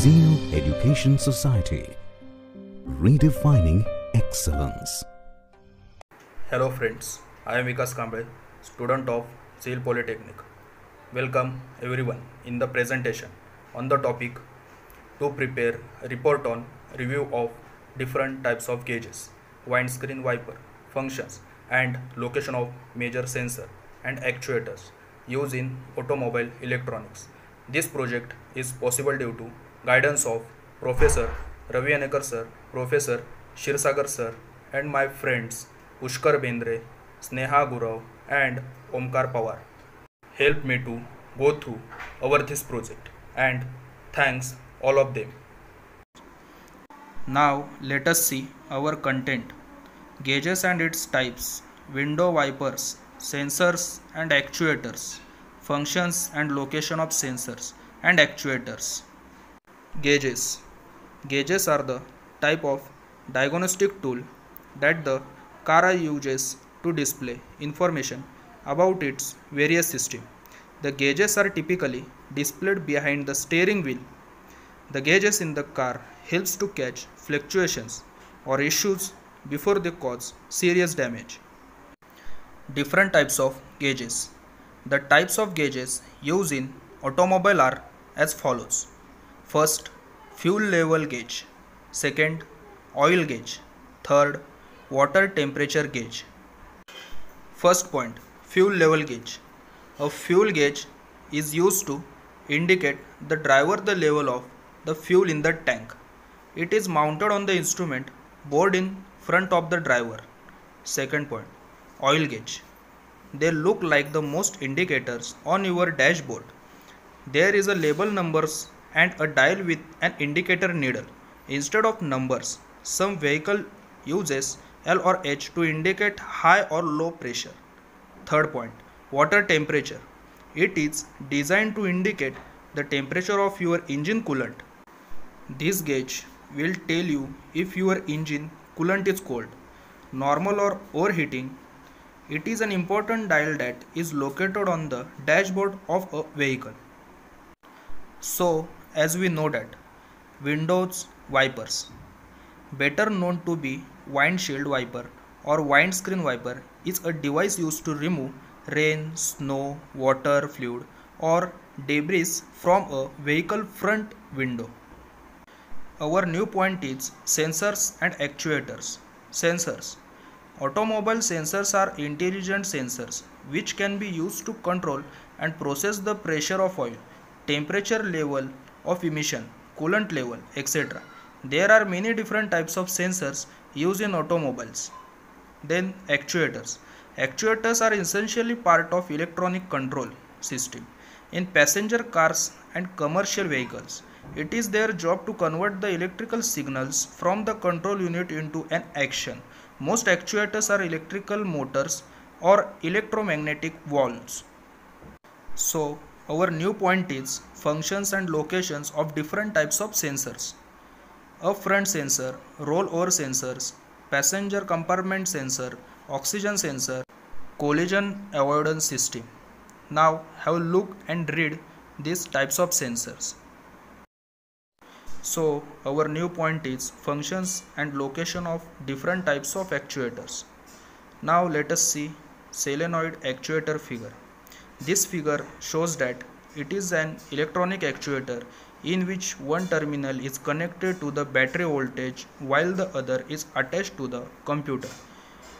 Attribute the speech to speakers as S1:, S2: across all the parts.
S1: Zeal Education Society, redefining excellence.
S2: Hello friends, I am Vikas Kamble, student of Zeal Polytechnic. Welcome everyone in the presentation on the topic to prepare a report on review of different types of gauges, windscreen wiper, functions and location of major sensor and actuators used in automobile electronics. This project is possible due to guidance of Professor Ravi Anekar sir, Professor Shirsagar sir and my friends Pushkar Bendre, Sneha Gurav and Omkar Pawar. Help me to go through this project and thanks all of them. Now let us see our content. Gauges and its types, window wipers, sensors and actuators, functions and location of sensors and actuators. Gauges. Gauges are the type of diagnostic tool that the car uses to display information about its various systems. The gauges are typically displayed behind the steering wheel. The gauges in the car helps to catch fluctuations or issues before they cause serious damage. Different types of gauges. The types of gauges used in automobile are as follows. First, fuel level gauge. Second, oil gauge. Third, water temperature gauge. First point, fuel level gauge. A fuel gauge is used to indicate the driver the level of the fuel in the tank. It is mounted on the instrument board in front of the driver. Second point, oil gauge. They look like the most indicators on your dashboard. There is a label numbers and a dial with an indicator needle. Instead of numbers, some vehicle uses L or H to indicate high or low pressure. Third point, water temperature. It is designed to indicate the temperature of your engine coolant. This gauge will tell you if your engine coolant is cold, normal or overheating. It is an important dial that is located on the dashboard of a vehicle. So, as we know that, windows wipers, better known to be windshield wiper or windscreen wiper, is a device used to remove rain, snow, water, fluid or debris from a vehicle front window. Our new point is sensors and actuators. Sensors. Automobile sensors are intelligent sensors which can be used to control and process the pressure of oil, temperature level of emission, coolant level, etc. There are many different types of sensors used in automobiles. Then actuators. Actuators are essentially part of electronic control system in passenger cars and commercial vehicles. It is their job to convert the electrical signals from the control unit into an action. Most actuators are electrical motors or electromagnetic valves. So, our new point is functions and locations of different types of sensors. A front sensor, rollover sensors, passenger compartment sensor, oxygen sensor, collision avoidance system. Now have a look and read these types of sensors. So our new point is functions and location of different types of actuators. Now let us see solenoid actuator figure. This figure shows that it is an electronic actuator in which one terminal is connected to the battery voltage while the other is attached to the computer,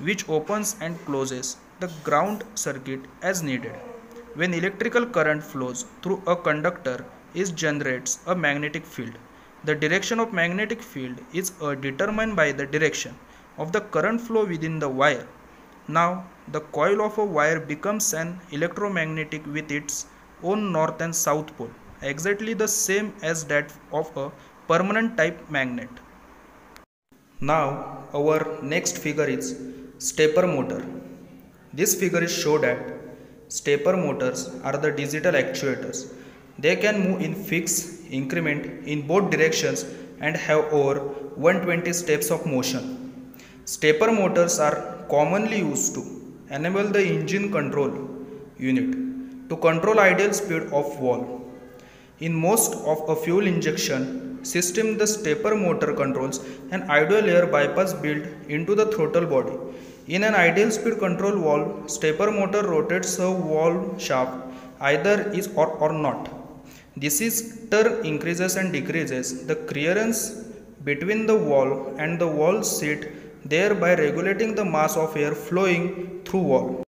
S2: which opens and closes the ground circuit as needed. When electrical current flows through a conductor, it generates a magnetic field. The direction of magnetic field is determined by the direction of the current flow within the wire. Now, the coil of a wire becomes an electromagnetic with its own north and south pole, exactly the same as that of a permanent type magnet. Now, our next figure is stepper motor. This figure is show that stepper motors are the digital actuators. They can move in fixed increment in both directions and have over 120 steps of motion. Stepper motors are commonly used to enable the engine control unit to control ideal speed of valve. In most of a fuel injection system, the stepper motor controls an ideal air bypass built into the throttle body. In an ideal speed control valve, stepper motor rotates a valve shaft either is or not. This is turn increases and decreases the clearance between the valve and the valve seat, thereby regulating the mass of air flowing through valve.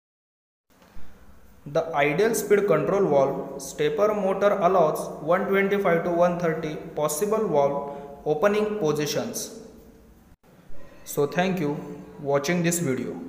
S2: The ideal speed control valve stepper motor allows 125 to 130 possible valve opening positions. So thank you watching this video.